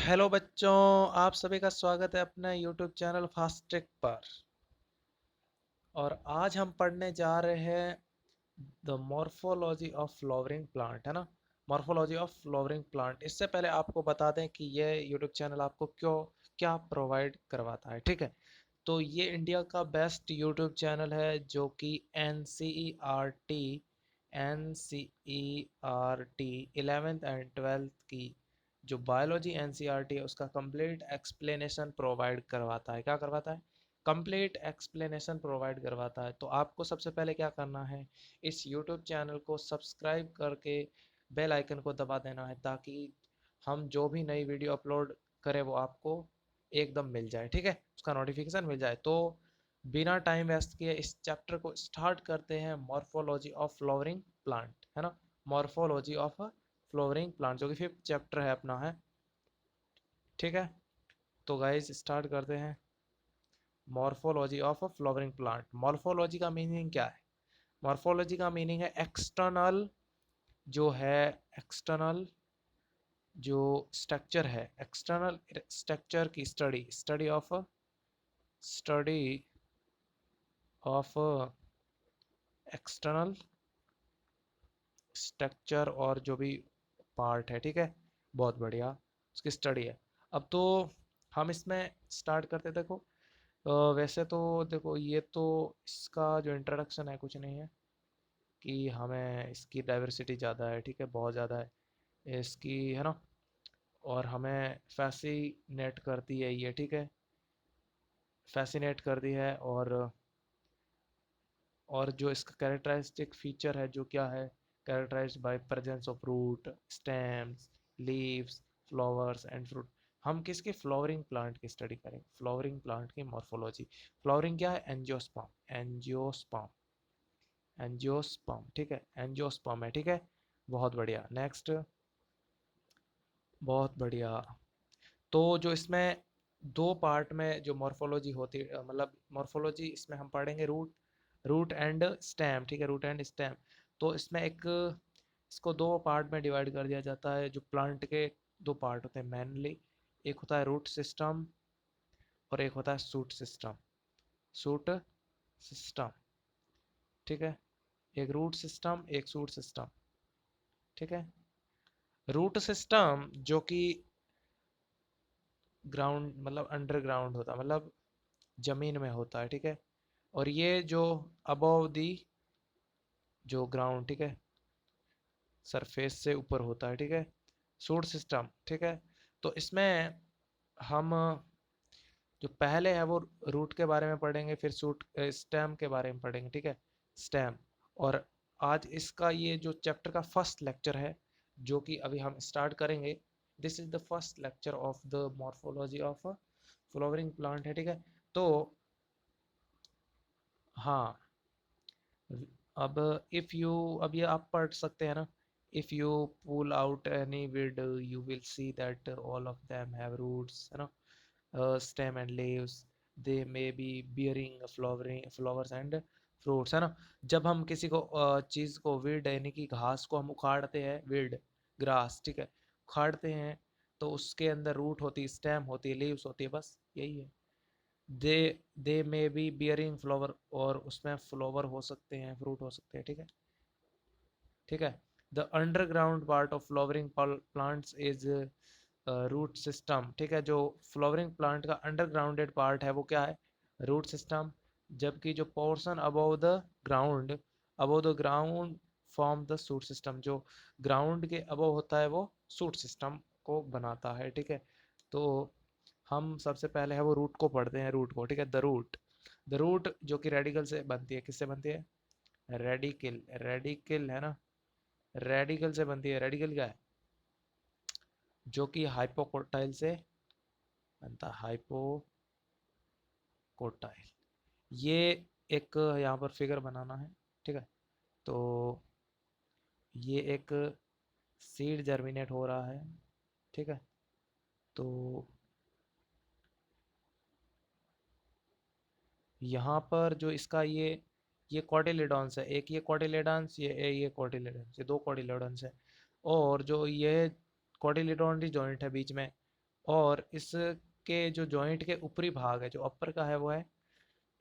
Hello बच्चों, आप सभी का स्वागत है अपने यूट्यूब चैनल फास्ट ट्रिक पर। और आज हम पढ़ने जा रहे हैं the morphology of flowering plant, है ना। Morphology of flowering plant. इससे पहले आपको बता दें कि ये यूट्यूब चैनल आपको क्यों क्या प्रोवाइड करवाता है, ठीक है। तो ये इंडिया का बेस्ट यूट्यूब चैनल है जो कि N C E R T 11th and 12th की जो बायोलॉजी एनसीईआरटी है उसका कंप्लीट एक्सप्लेनेशन प्रोवाइड करवाता है। क्या करवाता है? कंप्लीट एक्सप्लेनेशन प्रोवाइड करवाता है। तो आपको सबसे पहले क्या करना है, इस यूट्यूब चैनल को सब्सक्राइब करके बेल आइकन को दबा देना है ताकि हम जो भी नई वीडियो अपलोड करें वो आपको एकदम मिल जाए, ठीक है, उसका नोटिफिकेशन मिल जाए। तो बिना टाइम वेस्ट किए इस चैप्टर को स्टार्ट करते हैं, मॉर्फोलॉजी ऑफ फ्लावरिंग प्लांट, है ना। मॉर्फोलॉजी ऑफ फ्लावरिंग प्लांट जो कि 5th चैप्टर है अपना, है, ठीक है। तो गाइज स्टार्ट करते हैं morphology of a flowering plant. Morphology का मीनिंग क्या है? मॉर्फोलॉजी का मीनिंग है एक्सटर्नल, जो है एक्सटर्नल जो स्ट्रक्चर है, एक्सटर्नल स्ट्रक्चर की study, study of external structure और जो भी पार्ट है, ठीक है, बहुत बढ़िया, उसकी स्टडी है। अब तो हम इसमें स्टार्ट करते, देखो। वैसे तो देखो, ये तो इसका जो इंट्रोडक्शन है कुछ नहीं है कि हमें इसकी डाइवर्सिटी ज़्यादा है, ठीक है, बहुत ज़्यादा है इसकी, है ना। और हमें फैसिनेट करती है ये, ठीक है, फैसिनेट कर दी है। और जो इसका कैरेक्टरिस्टिक फीचर है जो क्या है, characterised by presence of root, stems, leaves, flowers and fruit. हम किसके? फ्लावरिंग प्लांट की स्टडी करें, फ्लावरिंग प्लांट की मॉर्फोलॉजी। फ्लावरिंग क्या है? एंजियोस्पर्म, एंजियोस्पर्म, ठीक है, एंजियोस्पर्म है, ठीक है, बहुत बढ़िया। नेक्स्ट, बहुत बढ़िया। तो जो इसमें दो पार्ट में जो मॉर्फोलॉजी होती है, मतलब मॉर्फोलॉजी इसमें हम पढ़ेंगे रूट एंड स्टेम, ठीक है, रूट एंड स्टेम। तो इसमें इसको दो पार्ट में डिवाइड कर दिया जाता है। जो प्लांट के दो पार्ट होते हैं मेनली, एक होता है रूट सिस्टम और एक होता है सूट सिस्टम, ठीक है, एक रूट सिस्टम एक सूट सिस्टम, ठीक है। रूट सिस्टम जो कि ग्राउंड मतलब अंडरग्राउंड होता है, मतलब जमीन में होता है, ठीक है। और ये जो अबव दी जो ग्राउंड, ठीक है, सरफेस से ऊपर होता है, ठीक है, सूट सिस्टम, ठीक है। तो इसमें हम जो पहले है वो रूट के बारे में पढ़ेंगे, फिर सूट स्टेम के बारे में पढ़ेंगे, ठीक है, स्टेम। और आज इसका ये जो चैप्टर का फर्स्ट लेक्चर है जो कि अभी हम स्टार्ट करेंगे, this is the first lecture of the morphology of flowering plant, है, ठीक है। तो हाँ, अब इफ यू अब ये आप पढ़ सकते हैं ना, if you pull out any weed you will see that all of them have roots, है ना, stem and leaves, they may be bearing flowering flowers and fruits, है ना। जब हम किसी को चीज़ को, वीड यानी कि घास को हम उखाड़ते हैं, वीड ग्रास, ठीक है, उखाड़ते हैं, तो उसके अंदर रूट होती है, स्टेम होती है, लीव्स होती है, बस यही है। दे दे मे बी बियरिंग फ्लावर, और उसमें फ्लावर हो सकते हैं, फ्रूट हो सकते हैं, ठीक है, ठीक है। The underground part of flowering plants is root system, ठीक है। जो फ्लावरिंग प्लांट का अंडरग्राउंडेड पार्ट है वो क्या है? Root system. जबकि जो portion above the ground form the shoot system, जो ग्राउंड के अबव होता है वो सूट सिस्टम को बनाता है, ठीक है। तो हम सबसे पहले है वो रूट को पढ़ते हैं, रूट को, ठीक है, द रूट जो कि रेडिकल से बनती है, किससे बनती है? रेडिकल है ना, रेडिकल से बनती है। रेडिकल क्या है? जो कि हाइपोकोटाइल से बनता है, हाइपोकोटाइल। ये एक यहाँ पर फिगर बनाना है, ठीक है। तो ये एक सीड जर्मिनेट हो रहा है, ठीक है। तो यहाँ पर जो इसका ये कॉटिलेडॉन्स है, एक ये कॉटिलेडॉन्स, ये कॉटिलेडॉन्स, ये दो कॉटिलेडॉन्स है। और जो ये कॉटिलेडॉन जॉइंट है बीच में, और इसके जो जॉइंट के ऊपरी भाग है, जो अपर का है वो है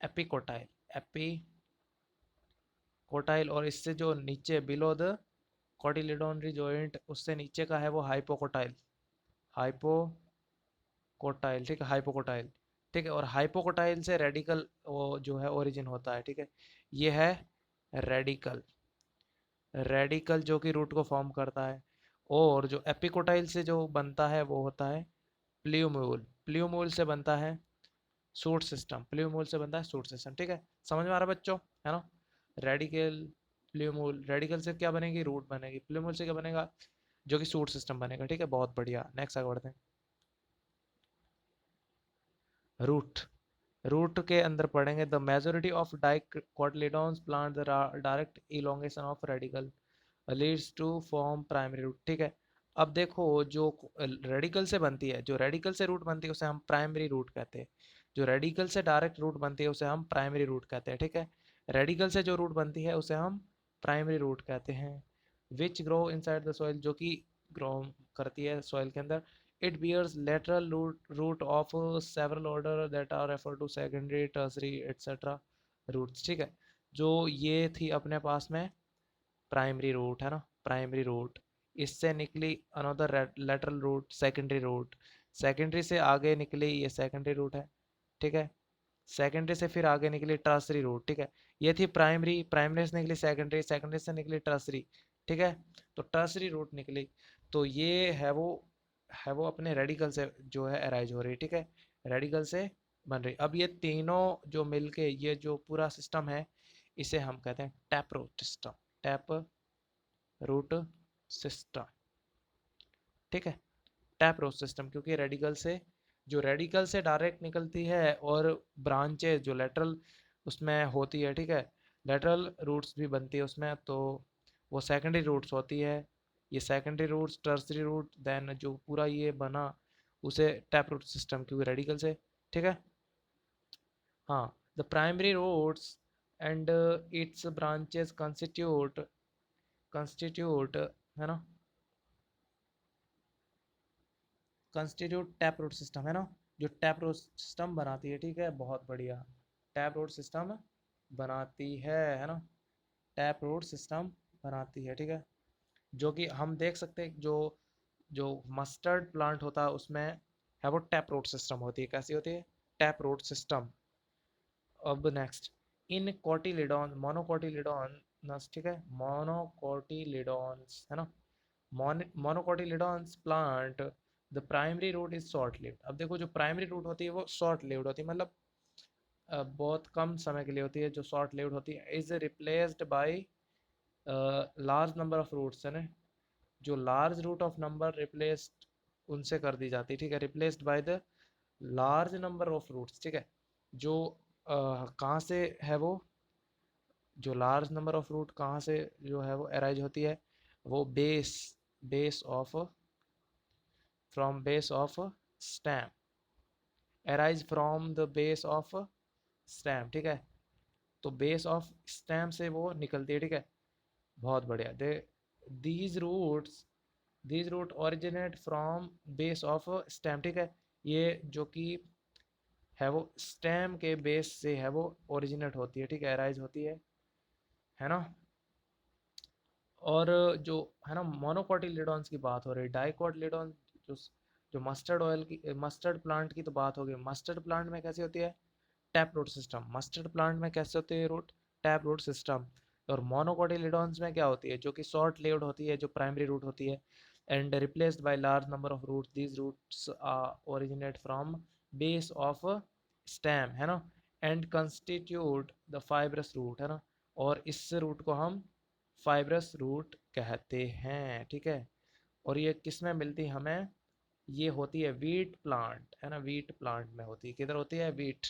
एपिकोटाइल, एपिकोटाइल। और इससे जो नीचे बिलो द कॉटिलिडोनरी जॉइंट, उससे नीचे का है वो हाइपोकोटाइल, हाइपोकोटाइल, ठीक है, हाइपोकोटाइल, ठीक है। और हाइपोकोटाइल से रेडिकल वो जो है ओरिजिन होता है, ठीक है। ये है रेडिकल, रेडिकल जो कि रूट को फॉर्म करता है। और जो एपिकोटाइल से जो बनता है वो होता है प्ल्यूम्यूल, प्ल्यूम्यूल से बनता है सूट सिस्टम, प्ल्यूम्यूल से बनता है सूट सिस्टम, ठीक है। समझ में आ रहा है बच्चों, है ना? रेडिकल, प्ल्यूम्यूल, रेडिकल से क्या बनेगी, रूट बनेगी, प्ल्यूम्यूल से क्या बनेगा, जो कि सूट सिस्टम बनेगा, ठीक है। बहुत बढ़िया, नेक्स्ट आगे बढ़ते हैं। रूट, रूट के अंदर पढ़ेंगे the majority of dicotyledons plant the direct elongation of radicle leads to form primary root, ठीक है। अब देखो, जो रेडिकल से बनती है, जो रेडिकल से रूट बनती है उसे हम प्राइमरी रूट कहते हैं। जो रेडिकल से डायरेक्ट रूट बनती है उसे हम प्राइमरी रूट कहते हैं, ठीक है। रेडिकल से जो रूट बनती है उसे हम प्राइमरी रूट कहते हैं। Which grow inside the soil, जो कि ग्रो करती है सॉइल के अंदर। It bears lateral root of several order that are refer to secondary, tertiary, etcetera roots, ठीक है। जो ये थी अपने पास में प्राइमरी रूट, है ना, प्राइमरी रूट। इससे निकली another lateral root, secondary root. Secondary से आगे निकली ये सेकेंडरी रूट है, ठीक है। सेकेंडरी से फिर आगे निकली टर्सरी रूट, ठीक है। ये थी प्राइमरी, प्राइमरी से निकली सेकेंडरी, सेकेंडरी से निकली टर्सरी, ठीक है। तो टर्सरी रूट निकली, तो ये है वो अपने रेडिकल से जो है अराइज हो रही, ठीक है, रेडिकल से बन रही। अब ये तीनों जो मिलके ये जो पूरा सिस्टम है, इसे हम कहते हैं tap root system, tap root system, ठीक है। टैप रूट सिस्टम, क्योंकि रेडिकल से, जो रेडिकल से डायरेक्ट निकलती है और ब्रांचेज जो लेटरल उसमें होती है, ठीक है, लेटरल रूट्स भी बनती है उसमें, तो वो सेकेंडरी रूट्स होती है। ये secondary roots, tertiary root, then जो पूरा ये बना उसे टैप रूट सिस्टम, क्योंकि रेडिकल से, ठीक है। हाँ, the primary roots and its branches constitute, है ना, कंस्टिट्यूट टैप रूट सिस्टम, है ना, जो टैप रूट सिस्टम बनाती है, ठीक है। बहुत बढ़िया, टैप रूट सिस्टम बनाती है ना, टैप रूट सिस्टम बनाती है, ठीक है। जो कि हम देख सकते हैं, जो जो मस्टर्ड प्लांट होता है उसमें है वो टैप रूट सिस्टम होती है। कैसी होती है, टैप रूट सिस्टम। अब नेक्स्ट, इन कोटिलिडॉन, मोनोकोटिलिडॉन्स, ठीक है, मोनोकोटिलिडॉन्स, है ना, monocotyledons plant the primary root is short lived. अब देखो, जो प्राइमरी रूट होती है वो शॉर्ट लिव्ड होती है, मतलब बहुत कम समय के लिए होती है, जो शॉर्ट लिव्ड होती है। Is replaced by large number of roots, है ना, जो large root of number replaced उनसे कर दी जाती है, ठीक है, replaced by the large number of roots, ठीक है। जो कहाँ से है वो, जो लार्ज नंबर ऑफ रूट कहाँ से जो है वो अराइज होती है, वो base of, from base of stem, arise from the base of stem, ठीक है। तो बेस ऑफ स्टेम से वो निकलती है, ठीक है। बहुत बढ़िया, they these roots, these root originate from base of stem, ठीक है। ये जो कि है वो स्टेम के बेस से है वो ओरिजिनेट होती है, ठीक है, अराइज होती है ना। और जो है ना, मोनोकोटिलिडॉन्स की बात हो रही है, डाइकोटिलिडॉन, जो जो मस्टर्ड ऑयल की, मस्टर्ड प्लांट की तो बात हो गई। मस्टर्ड प्लांट में कैसी होती है, tap root system. Mustard plant में कैसे होती है रूट, टैप रूट सिस्टम। और मोनोकोटिलिडॉन्स में क्या होती है, जो कि शॉर्ट लिव्ड होती है, जो प्राइमरी रूट होती है, and replaced by large number of root, these roots originate from base of stem, है ना, and constitute the fibrous root, है ना। और इस रूट को हम फाइब्रस रूट कहते हैं, ठीक है। और ये किस में मिलती है हमें, ये होती है वीट प्लांट, है ना, वीट प्लांट में होती है। किधर होती है, वीट,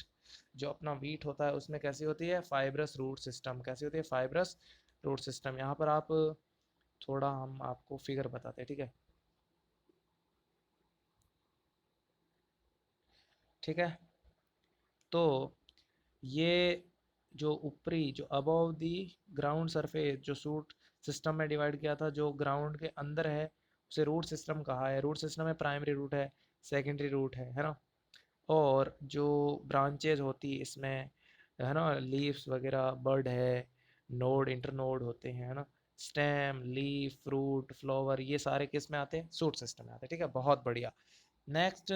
जो अपना वीट होता है उसमें कैसी होती है, फाइब्रस रूट सिस्टम। कैसी होती है, फाइब्रस रूट सिस्टम। यहाँ पर आप थोड़ा हम आपको फिगर बताते हैं, ठीक है, ठीक है। तो ये जो ऊपरी, जो अबव दी ग्राउंड सरफेस, जो सूट सिस्टम में डिवाइड किया था, जो ग्राउंड के अंदर है उसे रूट सिस्टम कहा है। रूट सिस्टम में प्राइमरी रूट है, सेकेंडरी रूट है ना। और जो ब्रांचेज होती है इसमें, है ना, लीव्स वगैरह, बर्ड है, नोड इंटरनोड होते हैं, है ना, स्टेम, लीफ, फ्रूट, फ्लावर, ये सारे किस में आते हैं, सूट सिस्टम में आते हैं, ठीक है, बहुत बढ़िया। नेक्स्ट,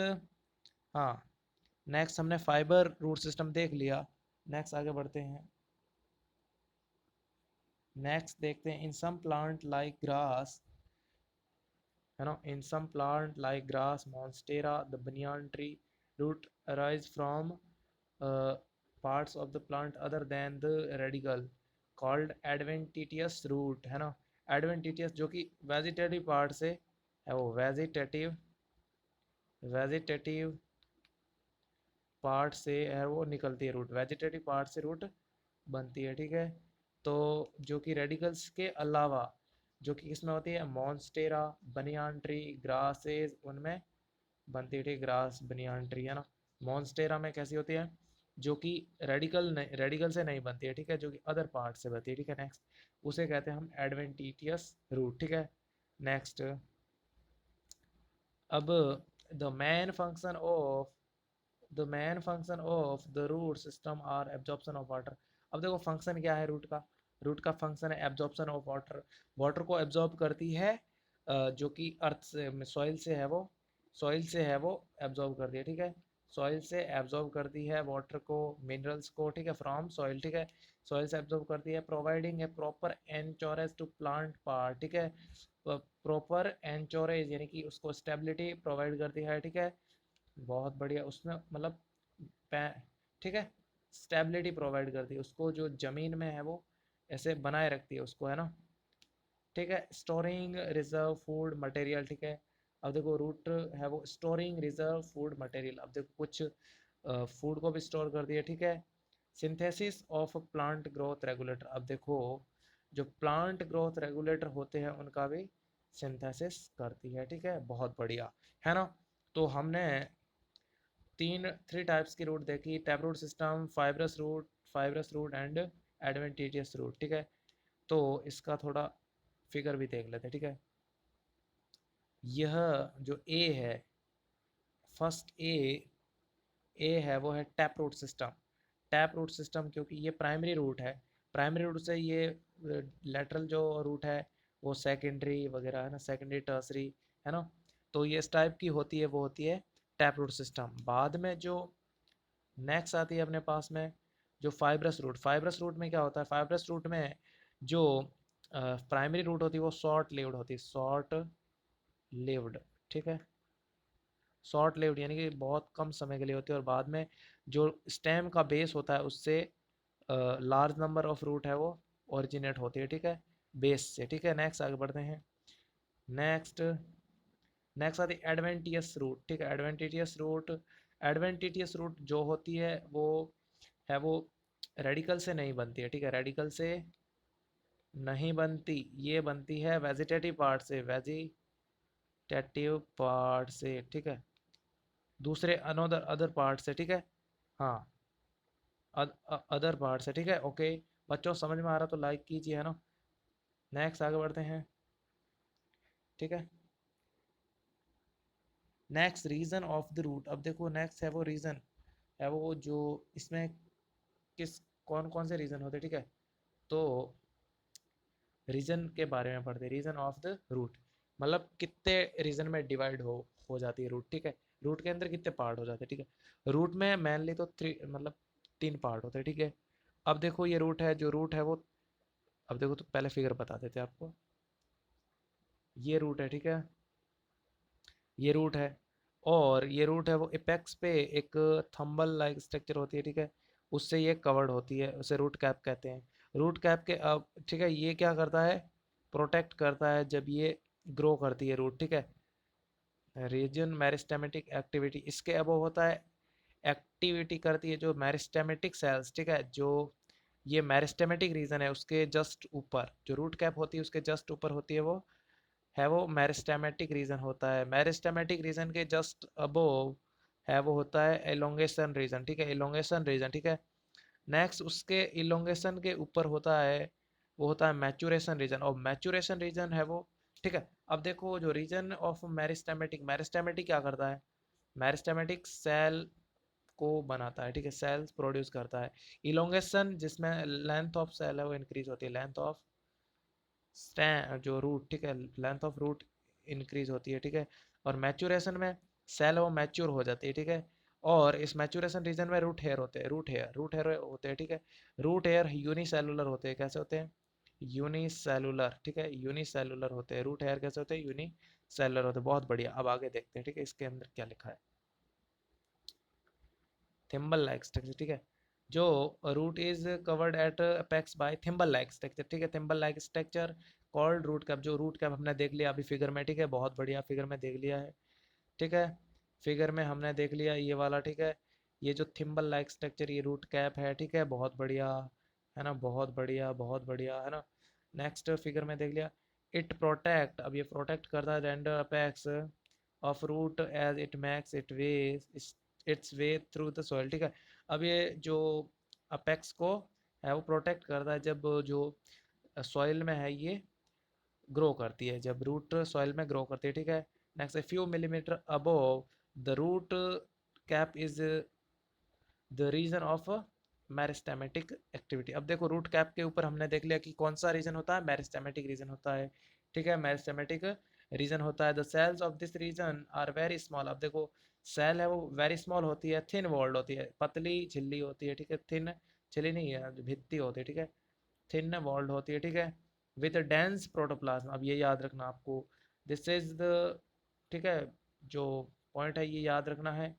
हाँ, नेक्स्ट हमने फाइबर रूट सिस्टम देख लिया। नेक्स्ट आगे बढ़ते हैं। नेक्स्ट देखते हैं, इन सम प्लांट लाइक ग्रास, है ना, in some plant like grass, monstera, the banyan tree root arise from uh, parts of the plant other than the radicle called adventitious root, है ना। adventitious जो कि वेजिटेटिव पार्ट से है, वो vegetative, vegetative part से है, वो निकलती है रूट, वेजिटेटिव पार्ट से रूट बनती है, ठीक है। तो जो कि रेडिकल्स के अलावा, जो कि किसमें होती है, मॉन्स्टेरा, बनियान ट्री, ग्रासेस, उनमें बनती है, ठीक, ग्रास, बनियान ट्री, है ना। मॉन्स्टेरा में कैसी होती है, जो कि रेडिकल नहीं, रेडिकल से नहीं बनती है, ठीक है, जो कि अदर पार्ट से बनती है, ठीक है। नेक्स्ट, उसे कहते हैं हम एडवेंटिटियस रूट, ठीक है। नेक्स्ट, अब the main function of the main function of the root system are absorption of water. अब देखो फंक्शन क्या है रूट का, रूट का फंक्शन है एब्जॉर्प्शन ऑफ वाटर, वाटर को एब्जॉर्ब करती है, जो कि अर्थ से, सॉइल से है वो, सॉइल से है वो एब्जॉर्ब करती है, ठीक है, सॉइल से एब्जॉर्ब करती है वाटर को, मिनरल्स को, ठीक है, फ्रॉम सॉइल, ठीक है, सॉइल से एब्जॉर्ब करती है, providing a proper anchorage to plant part, ठीक है, प्रॉपर एंचोरेज यानी कि उसको स्टेबिलिटी प्रोवाइड करती है, ठीक है, बहुत बढ़िया, उसमें मतलब ठीक है, स्टेबिलिटी प्रोवाइड करती है उसको, जो ज़मीन में है वो ऐसे बनाए रखती है उसको, है ना, ठीक है। स्टोरिंग रिजर्व फूड मटेरियल, ठीक है। अब देखो रूट है वो स्टोरिंग रिजर्व फूड मटेरियल, अब देखो कुछ फूड को भी स्टोर कर दिया, ठीक है। Synthesis of plant growth regulator, अब देखो जो प्लांट ग्रोथ रेगुलेटर होते हैं उनका भी सिंथेसिस करती है, ठीक है, बहुत बढ़िया, है ना। तो हमने थ्री टाइप्स की रूट देखी, tap root system, fibrous root and adventitious root, ठीक है। तो इसका थोड़ा फिगर भी देख लेते हैं, ठीक है। यह जो ए है, फर्स्ट ए है वो है tap root system, tap root system, क्योंकि ये प्राइमरी रूट है, प्राइमरी रूट से ये लेटरल जो रूट है वो सेकेंडरी वगैरह, है ना, सेकेंडरी टर्सरी, है ना। तो ये इस टाइप की होती है, वो होती है टैप रूट सिस्टम। बाद में जो नेक्स्ट आती है अपने पास में, जो फाइब्रस रूट, फाइब्रस रूट में क्या होता है, फाइब्रस रूट में जो प्राइमरी रूट होती है वो शॉर्ट लिव्ड होती है, शॉर्ट लिव्ड, ठीक है, शॉर्ट लिव्ड यानी कि बहुत कम समय के लिए होती है, और बाद में जो स्टेम का बेस होता है उससे लार्ज नंबर ऑफ रूट है वो ओरिजिनेट होती है, ठीक है, बेस से, ठीक है। नेक्स्ट आगे बढ़ते हैं। नेक्स्ट, नेक्स्ट आती है एडवेंटियस रूट, ठीक है, एडवेंटिटियस रूट, एडवेंटिटियस रूट जो होती है वो रेडिकल से नहीं बनती है, ठीक है, रेडिकल से नहीं बनती, ये बनती है वेजिटेटिव पार्ट से, वेजिटेटिव पार्ट से, ठीक है, दूसरे अनदर अदर पार्ट से, ठीक है, हाँ, अदर पार्ट से, ठीक है, ओके। बच्चों समझ में आ रहा तो लाइक कीजिए, है ना। नेक्स्ट आगे बढ़ते हैं, ठीक है। Next, region of the root, अब देखो नेक्स्ट है वो रीजन, है वो जो इसमें किस कौन कौन से रीजन होते हैं, ठीक है। तो रीजन के बारे में पढ़ते हैं, रीजन ऑफ द रूट, मतलब कितने रीजन में डिवाइड हो जाती है रूट, ठीक है, रूट के अंदर कितने पार्ट हो जाते हैं, ठीक है। रूट में मेनली तो मतलब तीन पार्ट होते हैं, ठीक है। अब देखो ये रूट है, जो रूट है वो, अब देखो तो पहले फिगर बता देते हैं आपको, ये रूट है, ठीक है, ये रूट है, और ये रूट है वो एपेक्स पे एक थंबल लाइक स्ट्रक्चर होती है, ठीक है, उससे ये कवर्ड होती है, उसे रूट कैप कहते हैं। रूट कैप के अब, ठीक है, ये क्या करता है, प्रोटेक्ट करता है जब ये ग्रो करती है रूट, ठीक है। रीजन मेरिस्टेमेटिक एक्टिविटी, इसके अब होता है, एक्टिविटी करती है जो मेरिस्टेमेटिक सेल्स, ठीक है, जो ये मेरिस्टेमेटिक रीजन है उसके जस्ट ऊपर जो रूट कैप होती है उसके जस्ट ऊपर होती है वो मेरिस्टेमेटिक रीजन होता है। मेरिस्टेमेटिक रीजन के जस्ट अबोव है वो होता है एलोंगेशन रीजन, ठीक है, एलोंगेशन रीजन, ठीक है। नेक्स्ट उसके इलोंगेशन के ऊपर होता है, वो होता है मैचुरेशन रीजन, और मैचुरेशन रीजन है वो, ठीक है। अब देखो जो रीजन ऑफ मेरिस्टेमेटिक, मेरिस्टेमेटिक क्या करता है, मेरिस्टेमेटिक सेल को बनाता है, ठीक है, सेल्स प्रोड्यूस करता है। इलोंगेशन जिसमें लेंथ ऑफ सेल है वो इंक्रीज होती है, लेंथ ऑफ जो रूट, ठीक है, लेंथ ऑफ रूट इंक्रीज होती है, ठीक है। और मैच्योरेशन में सेल वो मैच्योर हो जाती है, ठीक है। और इस मैच्योरेशन रीजन में रूट हेयर होते हैं, रूट हेयर होते हैं, ठीक है। रूट हेयर यूनिसेलुलर होते हैं, कैसे होते हैं, यूनिसेलुलर, ठीक है, यूनिसेलुलर होते हैं रूट हेयर, कैसे होते हैं, यूनिसेलुलर होते हैं। बहुत बढ़िया, अब आगे देखते हैं, ठीक है, इसके अंदर क्या लिखा है। थिम्बल लाइक स्ट्रक्चर, ठीक है, जो root is covered at apex by thimble like structure, ठीक है, thimble like structure called root cap. जो रूट कैप हमने देख लिया अभी फिगर में, ठीक है, बहुत बढ़िया, फिगर में देख लिया है, ठीक है, फिगर में हमने देख लिया ये वाला, ठीक है। ये जो थिम्बल लाइक स्ट्रक्चर, ये रूट कैप है, ठीक है, बहुत बढ़िया, है ना, बहुत बढ़िया, बहुत बढ़िया, है ना। नेक्स्ट फिगर में देख लिया, इट प्रोटेक्ट, अब ये प्रोटेक्ट करता है tender apex of root as it makes its way through the soil, ठीक है। अब ये जो अपेक्स को है वो प्रोटेक्ट करता है जब जो सॉइल में है ये ग्रो करती है, जब रूट सॉइल में ग्रो करती है, ठीक है। Next, a few millimetre above the root cap is the region of meristematic activity. अब देखो रूट कैप के ऊपर हमने देख लिया कि कौन सा रीजन होता है, मेरिस्टेमेटिक रीजन होता है, ठीक है, मेरिस्टेमेटिक रीजन होता है। The cells of this region are very small. अब देखो सेल है वो वेरी स्मॉल होती है, थिन वॉल्ड होती है, पतली झिल्ली होती है, ठीक है, थिन झिल्ली नहीं है, भित्ती होती है, ठीक है, थिन वॉल्ड होती है, ठीक है, विद डेंस प्रोटोप्लाज्म। अब ये याद रखना आपको, दिस इज द, ठीक है, जो पॉइंट है ये याद रखना है,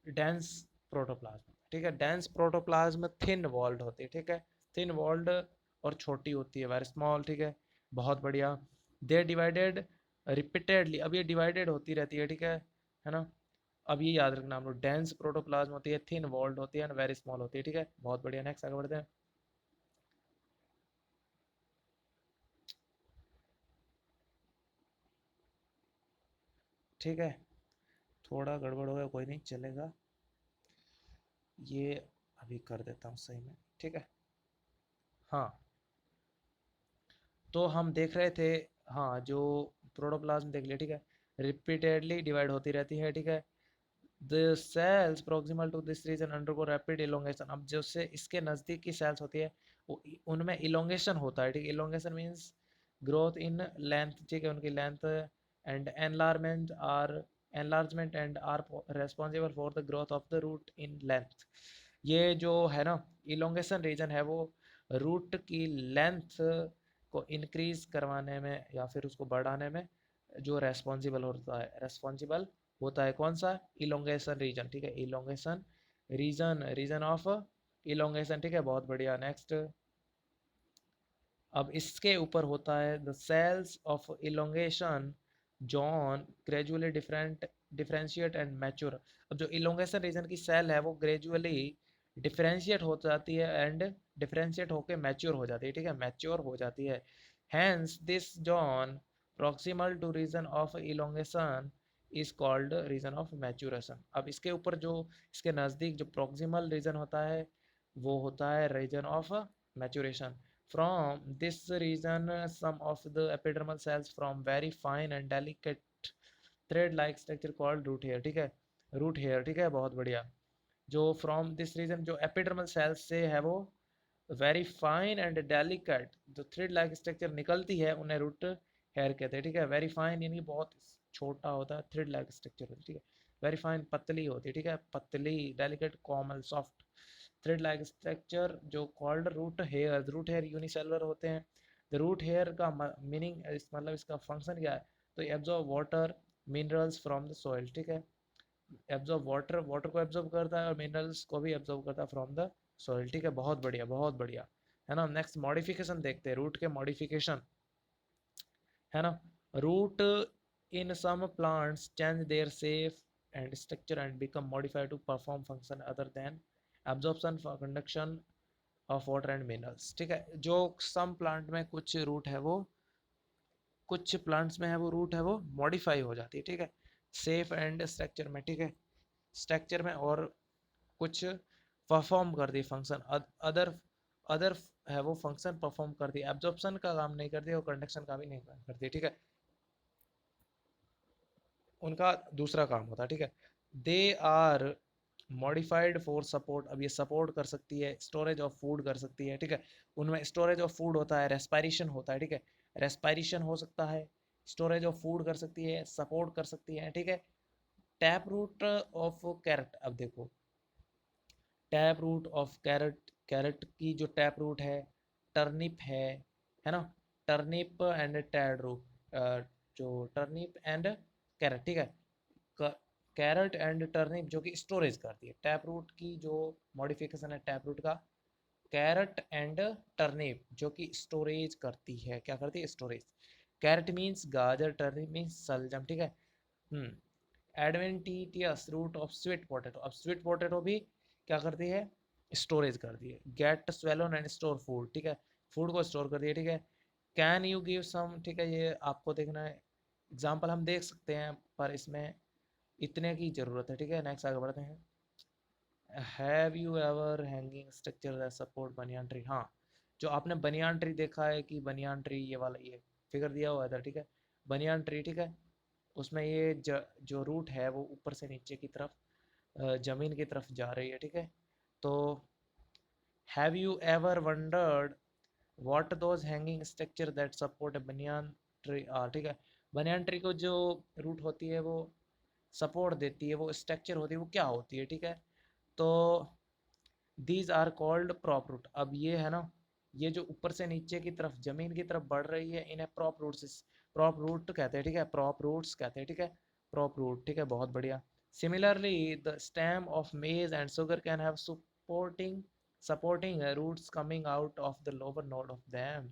डेंस प्रोटोप्लाज्म, ठीक है, डेंस प्रोटोप्लाज्म थिन वॉल्ड होती है, ठीक है, थिन वॉल्ड और छोटी होती है, वेरी स्मॉल, ठीक है, बहुत बढ़िया। दे डिवाइडेड रिपीटेडली, अब ये डिवाइडेड होती रहती है, ठीक है ना। अब ये याद रखना हम लोग, डेंस प्रोटोप्लाज्म होती है, थिन वॉल्ड होती है, वेरी स्मॉल होती है, ठीक है, बहुत बढ़िया। नेक्स्ट आगे बढ़ते हैं, ठीक है, थोड़ा गड़बड़ हो गया, कोई नहीं चलेगा, ये अभी कर देता हूँ सही में, ठीक है। हाँ, तो हम देख रहे थे, हाँ, जो प्रोटोप्लाज्म देख लिया, ठीक है, रिपीटेडली डिवाइड होती रहती है, ठीक है। The cells proximal to this region undergo rapid elongation. अब जो से इसके नज़दीक की सेल्स होती है वो उनमें इलोंगेशन होता है, ठीक है, elongation means growth in length, ठीक है, उनकी length and enlargement and are responsible for the growth of the root in length. ये जो है ना इलोंगेशन रीजन है वो रूट की लेंथ को इंक्रीज करवाने में या फिर उसको बढ़ाने में जो रेस्पॉन्सिबल होता है, कौन सा, इलोंगेशन रीजन, ठीक है, elongation region, region of elongation, ठीक है, बहुत बढ़िया। नेक्स्ट, अब इसके ऊपर होता है the cells of elongation zone gradually differentiate and mature. अब जो इलोंगेशन रीजन की सेल है वो ग्रेजुअली डिफरेंशिएट हो जाती है एंड डिफरेंशिएट होकर मैच्योर हो जाती है, ठीक है, मैच्योर हो जाती है। Hence this zone proximal to region of elongation is called region of maturation. अब इसके ऊपर जो इसके नज़दीक जो प्रॉक्सिमल रीजन होता है वो होता है region of maturation. From this region, some of the epidermal cells from very fine and delicate thread-like structure called root hair, ठीक है, root hair, ठीक है, बहुत बढ़िया। जो from this region जो epidermal cells से है वो वेरी फाइन एंड डेलिकेट जो थ्रेड लाइक स्ट्रक्चर निकलती है उन्हें रूट हेयर कहते हैं, ठीक है, वेरी फाइन यानी बहुत छोटा होता है, थ्रेड लाइक स्ट्रक्चर होती है, ठीक है, वेरी फाइन पतली होती है, ठीक है, पतली, डेलिकेट, कोमल, सॉफ्ट थ्रेड लाइक स्ट्रक्चर जो कॉल्ड रूट हेयर यूनिसेलुलर होते हैं। द रूट हेयर का मीनिंग मतलब इसका फंक्शन क्या है, तो absorb water minerals from the soil, ठीक है, एब्जॉर्ब वाटर, वाटर को एब्जॉर्ब करता है और मिनरल्स को भी एब्जॉर्ब करता है फ्रॉम द सॉइल, ठीक है, बहुत बढ़िया, बहुत बढ़िया, है ना। नेक्स्ट मॉडिफिकेशन देखते हैं, रूट के मॉडिफिकेशन, है ना। Root in some plants change their shape and structure and become modified to perform function other than absorption for conduction of water and minerals, ठीक है। जो सम प्लांट में कुछ रूट है वो, कुछ प्लांट्स में है वो रूट है वो मॉडिफाई हो जाती है, ठीक है, शेप एंड स्ट्रक्चर में, ठीक है, स्ट्रक्चर में, और कुछ परफॉर्म करती है फंक्शन, अदर अदर है वो फंक्शन परफॉर्म करती है, एब्जॉर्प्शन का काम नहीं करती और कंडक्शन का भी नहीं करती, ठीक है। उनका दूसरा काम होता है, ठीक है। They are modified for support, अब ये सपोर्ट कर सकती है, स्टोरेज ऑफ फूड कर सकती है, ठीक है। उनमें स्टोरेज ऑफ फूड होता है, रेस्पायरेशन होता है, ठीक है। रेस्पायरेशन हो सकता है, स्टोरेज ऑफ फूड कर सकती है, सपोर्ट कर सकती है, ठीक है। टैप रूट ऑफ कैरेट, अब देखो tap root of carrot, carrot की जो टैप रूट है, टर्निप है ना, टर्निप एंड टैड रूट, जो टर्निप एंड कैरेट, ठीक है। कैरेट एंड टर्निप जो कि स्टोरेज करती है, टैप रूट की जो मॉडिफिकेशन है टैप रूट का, कैरेट एंड टर्निप जो कि स्टोरेज करती है, क्या करती है, स्टोरेज। कैरेट मीन्स गाजर, टर्निप मीन्स सलजम, ठीक है। Adventitious root of sweet potato, अब स्वीट पोटैटो भी क्या करती है, स्टोरेज करती है। Get swollen and store food, ठीक है, फूड को स्टोर करती है, ठीक है। कैन यू गिव सम, ठीक है, ये आपको देखना है, एग्जाम्पल हम देख सकते हैं पर इसमें इतने की ज़रूरत है, ठीक है। नेक्स्ट आगे बढ़ते हैं। Have you ever hanging structure that support banyan tree, हाँ, जो आपने बनियान ट्री देखा है कि बनियान ट्री ये वाला ये फिगर दिया हुआ है इधर, ठीक है। बनियान ट्री, ठीक है, उसमें ये जो रूट है वो ऊपर से नीचे की तरफ ज़मीन की तरफ जा रही है, ठीक है। तो have you ever wondered what those hanging structure that support a banyan tree are, ठीक है। बनियान ट्री को जो रूट होती है वो सपोर्ट देती है, वो स्ट्रक्चर होती है, वो क्या होती है, ठीक है। तो these are called prop root, अब ये है ना, ये जो ऊपर से नीचे की तरफ जमीन की तरफ बढ़ रही है इन्हें प्रॉप रूट्स, प्रॉप रूट कहते हैं, ठीक है, प्रॉप रूट्स कहते हैं, ठीक है, प्रॉप रूट, ठीक है, बहुत बढ़िया। Similarly the stem of maize and sugar cane have supporting roots coming out of the lower node of them,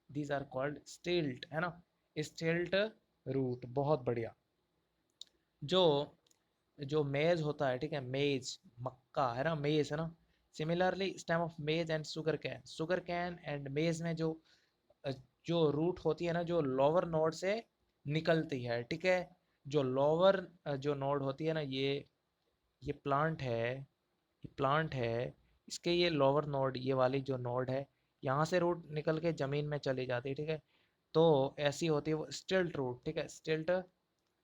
these are called stilt, है ना, स्टिल्ट रूट, बहुत बढ़िया। जो जो मेज होता है, ठीक है, मेज मक्का है ना, मेज है ना। Similarly stem of maize and sugar can and मेज में जो रूट होती है ना, जो लोअर नोड से निकलती है, ठीक है। जो लोअर जो नोड होती है ना, ये प्लांट है, इसके ये लोअर नोड, ये वाली जो नोड है, यहाँ से रूट निकल के ज़मीन में चली जाती है, ठीक है। तो ऐसी होती है वो स्टिल्ट रूट, ठीक है, स्टिल्ट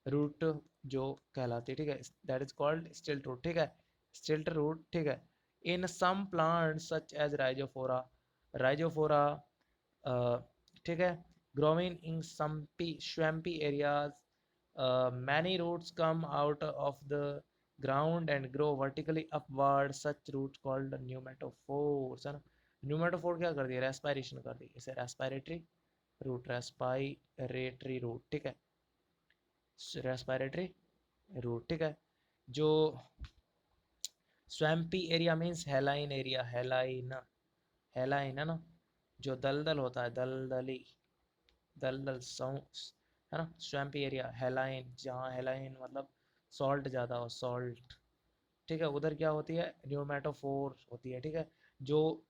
रूट जो कहलाती है, ठीक है, that is called stilt root, ठीक है, स्टिल्ट रूट, ठीक है। In some plant such as Rhizophora, Rhizophora, ठीक है, growing in swampy areas, many roots come out of the ground and grow vertically upward, such roots called pneumatophores, है ना। Pneumatophore क्या कर दिया, रेस्पायरेशन कर दी, इसे रेस्पायरेटरी रूट, रेस्पायरेटरी रूट, ठीक है, रेस्पायरेटरी रूट, ठीक है। जो स्वैम्पी एरिया मीन्स हेलाइन एरिया, हेलाइन, हेलाइन है ना, जो दलदल होता है, दलदली, दलदल है ना, स्वैम्पी एरिया, हेलाइन, जहाँ हेलाइन मतलब सॉल्ट ज़्यादा हो, सॉल्ट, ठीक है, उधर क्या होती है, न्यूमेटोफोर होती है, ठीक है। जो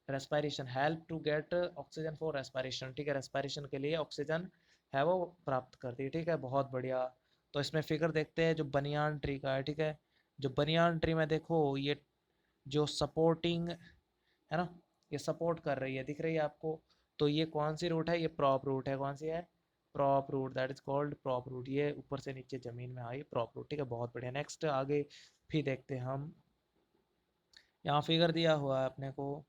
respiration, help to get oxygen for respiration, ठीक है, रेस्पायरेशन के लिए ऑक्सीजन है वो प्राप्त करती है, ठीक है, बहुत बढ़िया। तो इसमें फिगर देखते हैं जो बनियान ट्री का है, ठीक है। जो बनियान ट्री में देखो ये जो सपोर्टिंग है ना, ये सपोर्ट कर रही है, दिख रही है आपको। तो ये कौन सी रूट है, ये प्रॉप रूट है, कौन सी है, prop root, that is called prop root, ये ऊपर से नीचे जमीन में आई प्रॉप रूट, ठीक है, बहुत बढ़िया। नेक्स्ट आगे फिर देखते हैं हम, यहाँ फिगर दिया हुआ है अपने को,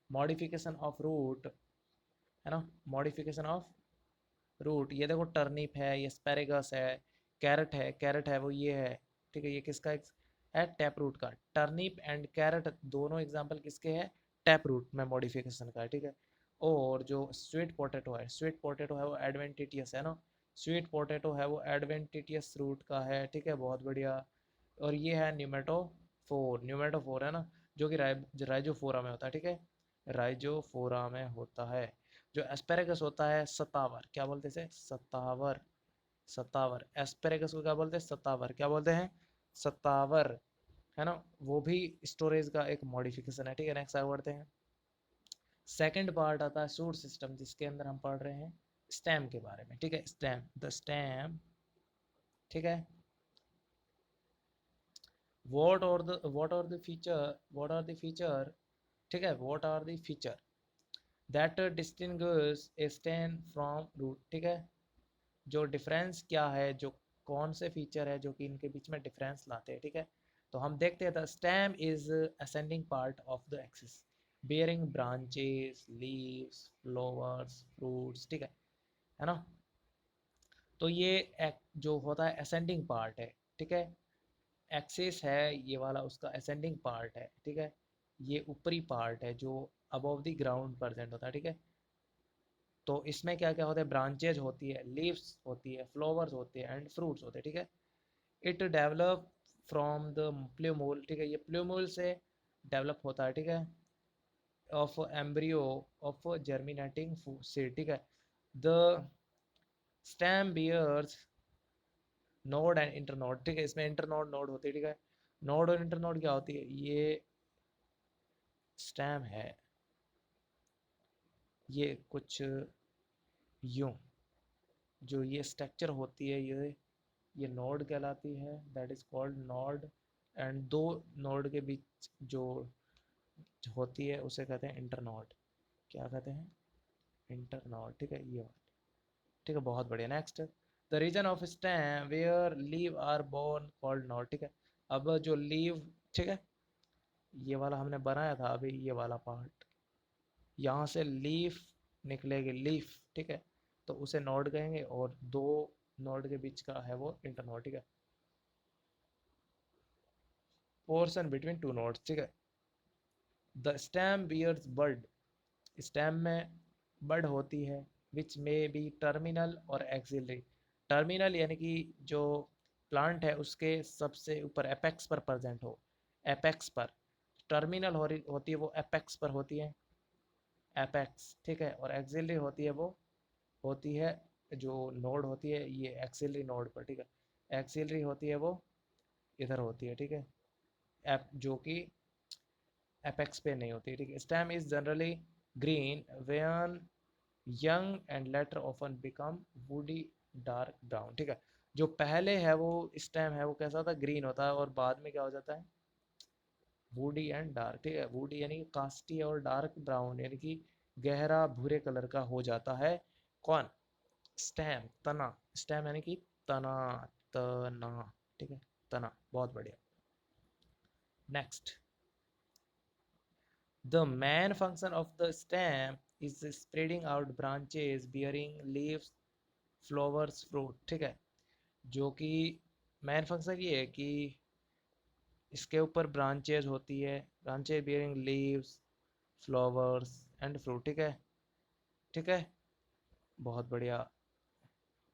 मॉडिफिकेशन ऑफ रूट, है ना, मॉडिफिकेशन ऑफ रूट, ये देखो टर्निप है, ये एस्पेरेगस है, कैरेट है वो ये है, ठीक है। ये किसका है, टैप रूट का। टर्निप एंड कैरेट दोनों एग्जांपल किसके हैं, टैप रूट में मॉडिफिकेशन का है, ठीक है। और जो स्वीट पोटैटो है वो एडवेंटिटियस है ना, स्वीट पोटैटो है वो एडवेंटिटियस रूट का है, ठीक है, बहुत बढ़िया। और ये है न्यूमेटोफोर है ना, जो कि राइजोफोरा में होता है, ठीक है, राइजोफोरा में होता है। जो एस्पेरेगस होता है सतावर, क्या बोलते हैं इसे, सतावर, सतावर, एस्पेरेगस को क्या बोलते हैं, सतावर, क्या बोलते हैं, सतावर, है ना। वो भी स्टोरेज का एक मॉडिफिकेशन है, ठीक है। नेक्स्ट आगे बढ़ते हैं। सेकंड पार्ट आता है शूट सिस्टम, जिसके अंदर हम पढ़ रहे हैं स्टेम के बारे में, ठीक है, स्टेम, द स्टेम, ठीक है। व्हाट आर द फीचर, ठीक है, what are the feature that distinguish a stem from root, ठीक है। जो डिफरेंस क्या है, जो कौन से फीचर है जो कि इनके बीच में डिफरेंस लाते हैं, ठीक है। तो हम देखते हैं the stem is ascending part of the axis bearing branches leaves flowers fruits, ठीक है ना। तो ये एक जो होता है असेंडिंग पार्ट है, ठीक है। एक्सिस है ये वाला उसका असेंडिंग पार्ट है, ठीक है। ये ऊपरी पार्ट है जो अबव द ग्राउंड प्रेजेंट होता है, ठीक है। तो इसमें क्या क्या होता है, ब्रांचेज होती है, लीव्स होती है, फ्लावर्स होते हैं एंड फ्रूट्स होते हैं, ठीक है। इट डेवलप फ्रॉम द प्ल्यूमूल, ठीक है, ये प्ल्यूमूल से डेवलप होता है, ठीक है, of embryo of germinating seed, ठीक है। The stem bears node and internode, ठीक है, इसमें इंटरनोड नोड होती है, ठीक है। नोड और इंटरनोड क्या होती है, ये स्टेम है, ये कुछ यूं जो ये स्ट्रक्चर होती है, ये नोड कहलाती है, that is called node. And दो नोड के बीच जो होती है उसे कहते हैं इंटरनोड, क्या कहते हैं, इंटरनोड, ठीक है, ये वाला, ठीक है, बहुत बढ़िया। Next, the region of stem where leave are borne called node, ठीक है। अब जो लीव, ठीक है, ये वाला हमने बनाया था अभी, ये वाला पार्ट, यहाँ से लीफ निकलेगी, लीफ, ठीक है, तो उसे नोड कहेंगे, और दो नोड के बीच का है वो इंटरनोड, ठीक है, पोर्शन बिटवीन टू नोड्स, ठीक है। The stem bears bud, stem में बड होती है, विच में बी टर्मिनल और एक्सिलरी। टर्मिनल यानी कि जो प्लांट है उसके सबसे ऊपर एपेक्स पर प्रेजेंट हो, एपेक्स पर टर्मिनल हो रही होती है, वो एपेक्स पर होती है, एपेक्स, ठीक है। और एक्सिलरी होती है वो होती है जो नोड होती है ये एक्सिलरी नोड पर, ठीक है। एक्सिलरी होती है वो इधर होती है, ठीक है, एप जो कि एपेक्स पे नहीं होती, ठीक है। Stem is generally green when young and later often become woody dark brown, ठीक है। जो पहले है वो स्टेम है वो कैसा होता है, ग्रीन होता है, और बाद में क्या हो जाता है, वुडी एंड डार्क, ठीक है। वुडी यानी कि कास्टी, और डार्क ब्राउन यानी कि गहरा भूरे कलर का हो जाता है, कौन, स्टेम, तना। स्टेम यानी कि तना, तना, ठीक है, तना, बहुत बढ़िया। Next, the main function of the stem is spreading out branches bearing leaves flowers fruit, ठीक है। जो कि मेन फंक्शन ये है कि इसके ऊपर ब्रांचेज होती है, branches bearing leaves flowers and fruit, ठीक है, ठीक है, बहुत बढ़िया,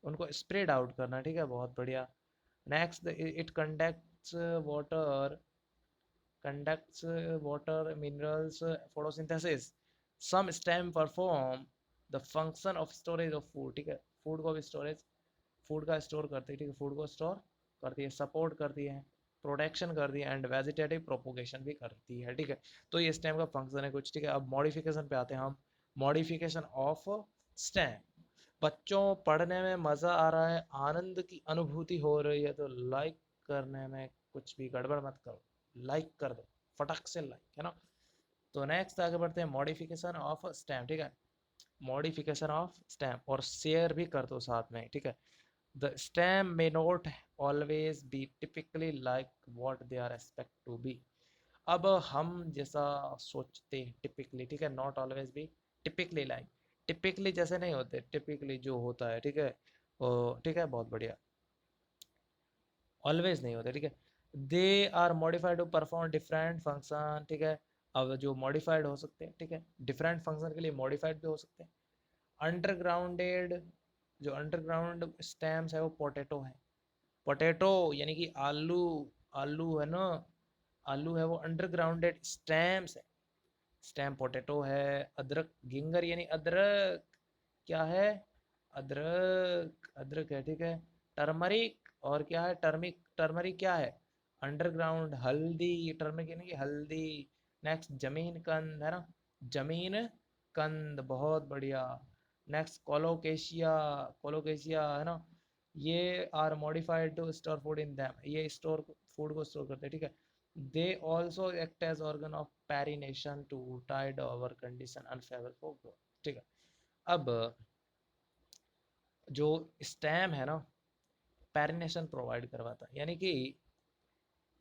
उनको स्प्रेड आउट करना, ठीक है, बहुत बढ़िया। Next, it conducts water, minerals, photosynthesis. Some stem perform the function of storage of food, ठीक है, फूड को भी स्टोरेज, फूड का स्टोर करती है, ठीक है, फूड को स्टोर करती है, सपोर्ट करती है, प्रोटेक्शन करती है, एंड वेजिटेटिव प्रोपोगेशन भी करती है, ठीक है। तो ये स्टेम का फंक्शन है कुछ, ठीक है। अब मॉडिफिकेशन पे आते हैं हम, मॉडिफिकेशन ऑफ स्टेम। बच्चों पढ़ने में मज़ा आ रहा है, आनंद की अनुभूति हो रही है, तो लाइक करने में कुछ भी गड़बड़ मत करो, लाइक कर दो, फटक से लाइक, है ना। तो नेक्स्ट आगे बढ़ते हैं, मॉडिफिकेशन ऑफ स्टैम्प, ठीक है, मॉडिफिकेशन ऑफ स्टैम्प, और शेयर भी कर दो साथ में, ठीक है। The stem may not always be typically like what they are expect to be. अब हम जैसा सोचते हैं टिपिकली, ठीक है, not always be typically like, typically जैसे नहीं होते, टिपिकली जो होता है, ठीक है, ठीक है, बहुत बढ़िया, ऑलवेज नहीं होते, ठीक है। They are modified to perform different function, ठीक है। अब जो मॉडिफाइड हो सकते हैं, ठीक है, डिफरेंट फंक्शन के लिए मॉडिफाइड भी हो सकते हैं। अंडरग्राउंडेड, जो अंडरग्राउंड स्टेम्स है वो पोटैटो है, पोटैटो यानी कि आलू, आलू है ना, आलू है वो अंडरग्राउंडेड स्टेम्स है, स्टेम पोटैटो है। अदरक गिंगर यानी अदरक, क्या है, अदरक, अदरक है, ठीक है। टर्मरिक, और क्या है, टर्मिक, टर्मरिक क्या है, अंडरग्राउंड हल्दी, टर्मरिक यानी कि हल्दी। नेक्स्ट, जमीन कंद है ना, जमीन कंद, बहुत बढ़िया। नेक्स्ट, कोलोकेशिया, कोलोकेशिया है ना, ये are modified to store food in them, ये स्टोर फूड को स्टोर करते हैं, ठीक है। They also act as organ of perennation to tide over condition unfavourable for growth, ठीक है। अब जो स्टेम है ना, पैरिनेशन प्रोवाइड करवाता है, यानी कि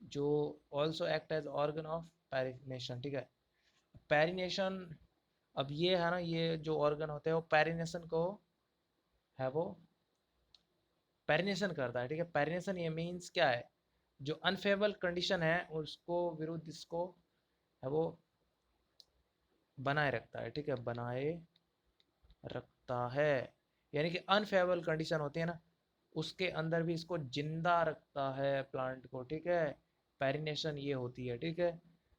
जो also act as organ of perennation, ठीक है। पैरिनेशन, अब ये है ना, ये जो ऑर्गन होते हैं वो पैरिनेशन को है वो पैरिनेशन करता है, ठीक है। पैरिनेशन ये मीन्स क्या है, जो अनफेवरेबल कंडीशन है उसको विरुद्ध इसको है वो बनाए रखता है, ठीक है, बनाए रखता है। यानी कि अनफेवरेबल कंडीशन होती है ना, उसके अंदर भी इसको जिंदा रखता है प्लांट को, ठीक है। पैरिनेशन ये होती है, ठीक है।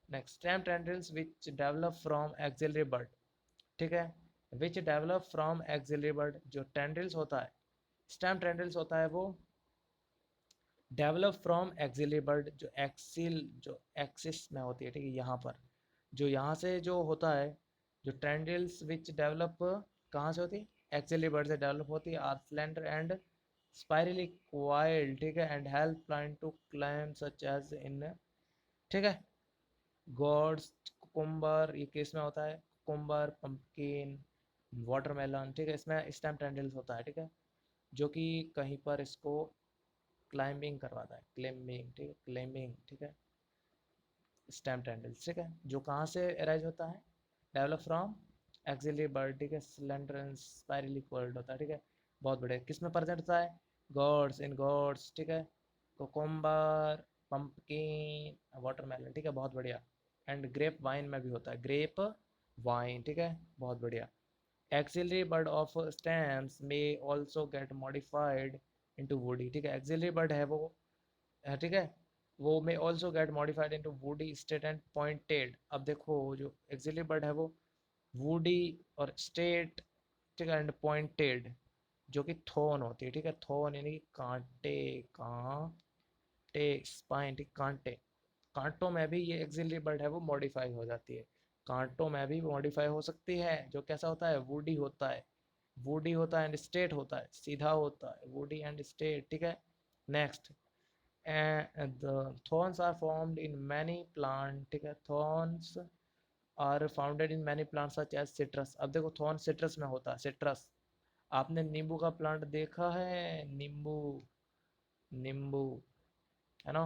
Next, stem tendrils which develop from axillary bud, ठीक है। Which develop from axillary bud, जो टेंड्रिल्स होता है, स्टेम टेंड्रिल्स होता है वो डेवलप फ्रॉम एक्सिलरी बड, जो एक्सिल जो एक्सिस में होती है, ठीक है, यहाँ पर जो यहाँ से जो होता है, जो टेंड्रिल्स विच डेवलप कहाँ से होती है, एक्सिलरी बड से डेवलप होती है, are slender and spirally coiled, ठीक है, and help plant to climb such as in, ठीक है, गॉड्स, कुकुम्बर, ये केस में होता है, कुकुम्बर, पंपकिन, वाटरमेलन, ठीक है, इसमें स्टेम टेंड्रिल्स होता है, ठीक है, जो कि कहीं पर इसको क्लाइंबिंग करवाता है, क्लाइंबिंग, ठीक है, क्लाइंबिंग, ठीक है, स्टेम टेंड्रिल्स, ठीक है, जो कहाँ से अराइज होता है, डेवलप फ्रॉम एक्सिलरी बड, ठीक है, स्लेंडर एंड स्पाइरली coiled होता है, ठीक है, बहुत बढ़िया। किस में प्रेजेंट होता है, गॉड्स, इन गॉड्स, ठीक है, कोकोम्बर, पंपकिन, वाटरमेलन, ठीक है, बहुत बढ़िया। एंड ग्रेप वाइन में भी होता है, ग्रेप वाइन, ठीक है, बहुत बढ़िया। एक्सिलरी बड ऑफ स्टेम्स में also get modified into woody, ठीक है, एक्सिलरी बड है वो, ठीक है, वो में also get modified into woody state and pointed. अब देखो जो एक्सिलरी बड है वो वुडी और स्टेट, ठीक है, एंड पॉइंटेड, जो कि थोन होती है, ठीक है, थोन यानी कि कांटे, कांटे, स्पाइन, ठीक, कांटे, कांटों में भी ये एक्सिलरी बड है वो मॉडिफाई हो जाती है, कांटों में भी मॉडिफाई हो सकती है, जो कैसा होता है, वुडी होता है, वुडी होता है एंड स्टेट होता है, सीधा होता है, वुडी एंड स्टेट, ठीक है। Next, and the thorns are formed in many plant, ठीक है, thorns are founded in many plants such as citrus। अब देखो थॉर्न सिट्रस में होता है, सिट्रस, आपने नींबू का प्लांट देखा है, नींबू, नींबू, है ना,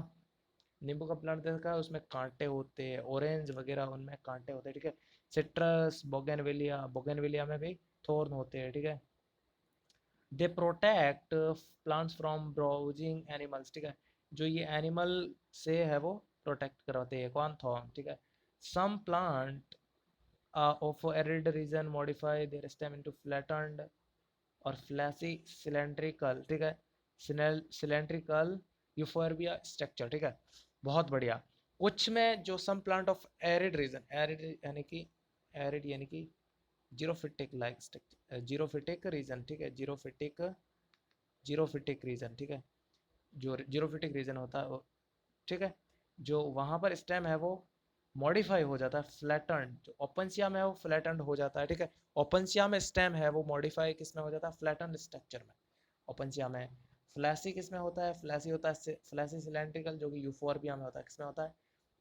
नींबू का प्लांट देखा है, उसमें कांटे होते हैं, ऑरेंज वगैरह उनमें कांटे होते हैं, ठीक है। सिट्रस, बोगेनविलिया, बोगेनविलिया में भी थॉर्न होते हैं, ठीक है। They protect plants from browsing animals, ठीक है, जो ये एनिमल से है वो प्रोटेक्ट करवाते हैं, कौन, थॉर्न, ठीक है। Some plant of arid region modify their stem into flattened और फ्लैसी सिलेंड्रिकल, ठीक है, सिलेंड्रिकल यूफोर्बिया स्ट्रक्चर, ठीक है, बहुत बढ़िया। कुछ में जो some plant of arid region, arid यानी कि, एरिड यानी कि xerophytic like structure, xerophytic region, ठीक है, जीरोफिटिक, जीरोफिटिक रीजन, ठीक है, जो जीरोफिटिक रीजन होता है वो, ठीक है, जो वहाँ पर स्टेम है वो मॉडिफाई हो जाता है, फ्लैटन्ड, जो ओपनसिया में है वो फ्लैटन्ड हो जाता है, ठीक है, ओपनसिया में स्टेम है वो मॉडिफाई किस में हो जाता है, फ्लैटन्ड स्ट्रक्चर में, ओपनसिया में। फ्लैसी किस में होता है, फ्लैसी होता है फ्लैसी सिलेंड्रिकल, जो कि यूफोर्बिया में होता है, किस में होता है,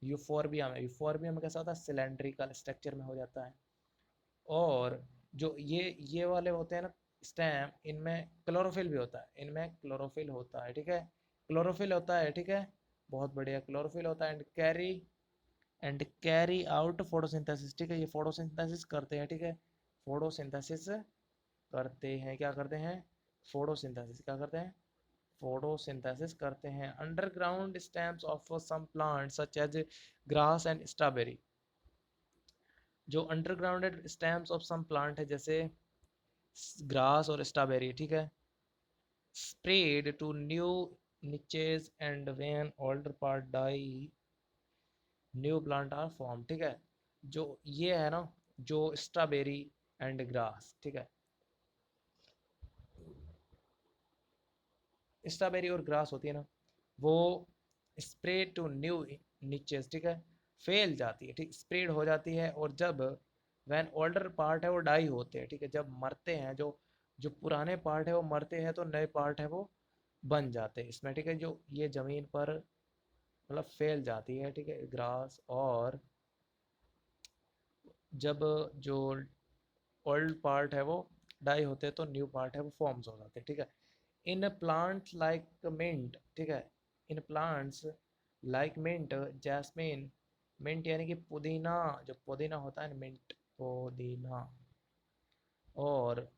यूफोर्बिया में, यूफोर्बिया में कैसा होता है, सिलेंड्रिकल स्ट्रक्चर में हो जाता है। और जो ये वाले होते हैं ना स्टेम, इनमें क्लोरोफिल भी होता है, इनमें क्लोरोफिल होता है, ठीक है, क्लोरोफिल होता है, ठीक है, बहुत बढ़िया, क्लोरोफिल होता है, एंड कैरी आउट फोटोसिंथेसिस, ठीक है, ये फोटोसिंथेसिस करते हैं, ठीक है, फोटोसिंथेसिस करते हैं, क्या करते हैं, फोटोसिंथेसिस, क्या करते हैं, फोटोसिंथेसिस करते हैं। Underground stems of some plant such as grass and strawberry, जो undergrounded stems of some plant है जैसे ग्रास और स्ट्रॉबेरी, ठीक है, spread to new niches and when older part die new plant are form, ठीक है, जो ये है ना, जो स्ट्रॉबेरी एंड ग्रास, ठीक है, स्ट्रॉबेरी और ग्रास होती है ना, वो स्प्रेड टू न्यू निचेस, ठीक है, फैल जाती है, ठीक, स्प्रेड हो जाती है, और जब वैन ओल्डर पार्ट है वो डाई होते हैं, ठीक है, जब मरते हैं, जो जो पुराने पार्ट है वो मरते हैं तो नए पार्ट है वो बन जाते हैं इसमें, ठीक है, जो ये ज़मीन पर मतलब फैल जाती है, ठीक है, ग्रास, और जब जो ओल्ड पार्ट है वो डाई होते हैं तो न्यू पार्ट है वो फॉर्म्स हो जाते हैं, ठीक है। इन प्लांट्स लाइक मिंट, ठीक है, in plants like mint, jasmine, mint यानी कि पुदीना, जो पुदीना होता है, मिंट पुदीना, और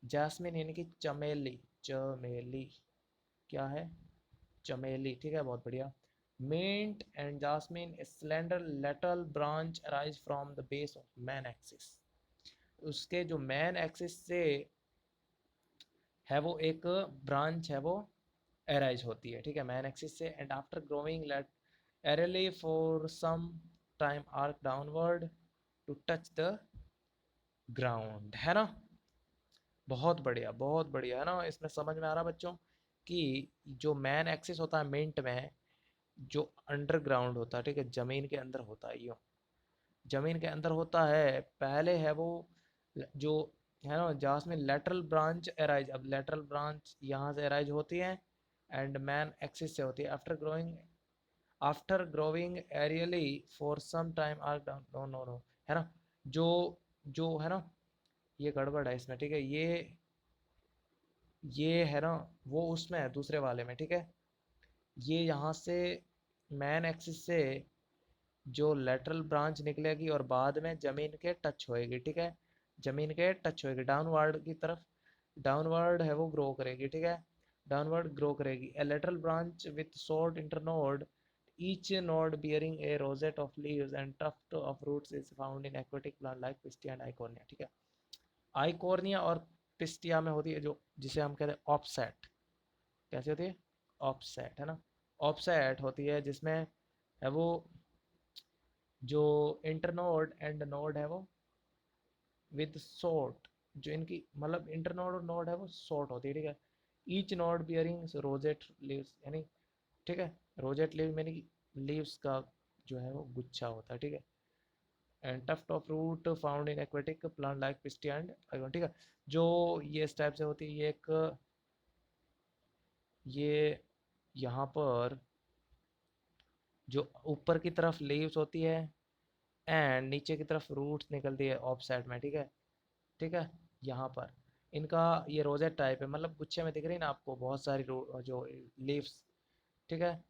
जैस्मिन यानी कि चमेली, चमेली क्या है, चमेली, ठीक है, बहुत बढ़िया। Mint and jasmine slender lateral branch arise from the base of main axis, उसके जो मैन एक्सिस से है वो एक ब्रांच है वो अराइज होती है, ठीक है, मैन एक्सिस से, and after growing laterally for some time arch downward to touch the ground, है ना। बहुत बढ़िया, बहुत बढ़िया, है ना, इसमें समझ में आ रहा बच्चों कि जो मैन एक्सिस होता है मिंट में, जो अंडरग्राउंड होता है, ठीक है, जमीन के अंदर होता है, यूँ जमीन के अंदर होता है, पहले है वो जो है ना, जासमिन लेटरल ब्रांच एराइज, अब लेटरल ब्रांच यहाँ से एराइज होती है एंड मैन एक्सिस से होती है, after growing aerially for some time are down, no no no, है ना, जो जो है ना, ये गड़बड़ है इसमें, ठीक है, ये है ना, वो उसमें है दूसरे वाले में, ठीक है, ये यहाँ से मैन एक्सिस से जो लेटरल ब्रांच निकलेगी और बाद में जमीन के टच होएगी, ठीक है, जमीन के टच होएगी डाउनवर्ड की तरफ, डाउनवर्ड है वो ग्रो करेगी, ठीक है, डाउनवर्ड ग्रो करेगी, a lateral branch with short internode, each node bearing a rosette of leaves and tuft of roots is found in aquatic plant like pistia and icornia, ठीक है, आइकोर्निया और pistia में होती है जो, जिसे हम कहते हैं ऑफसेट, कैसे होती है, ऑफसेट, है ना, ऑफसेट होती है जिसमें है वो जो इंटरनोड एंड नोड है वो विद शॉर्ट, जो इनकी मतलब इंटरनोड और नोड है वो शॉर्ट होती है, ठीक है, each node bearing rosette leaves, यानी ठीक है, रोजेट लीव यानी लीव्स का जो है वो गुच्छा होता है, ठीक है, and tuft of root found in aquatic plant like pistia and आइगोन, ठीक है, जो ये इस टाइप से होती है, ये एक, ये यहाँ पर जो ऊपर की तरफ लीव्स होती है एंड नीचे की तरफ रूट्स निकलती है ऑफ साइड में, ठीक है, ठीक है, यहाँ पर इनका ये रोजेट टाइप है, मतलब गुच्छे में दिख रही है ना आपको बहुत सारी जो लीव्स, ठीक है,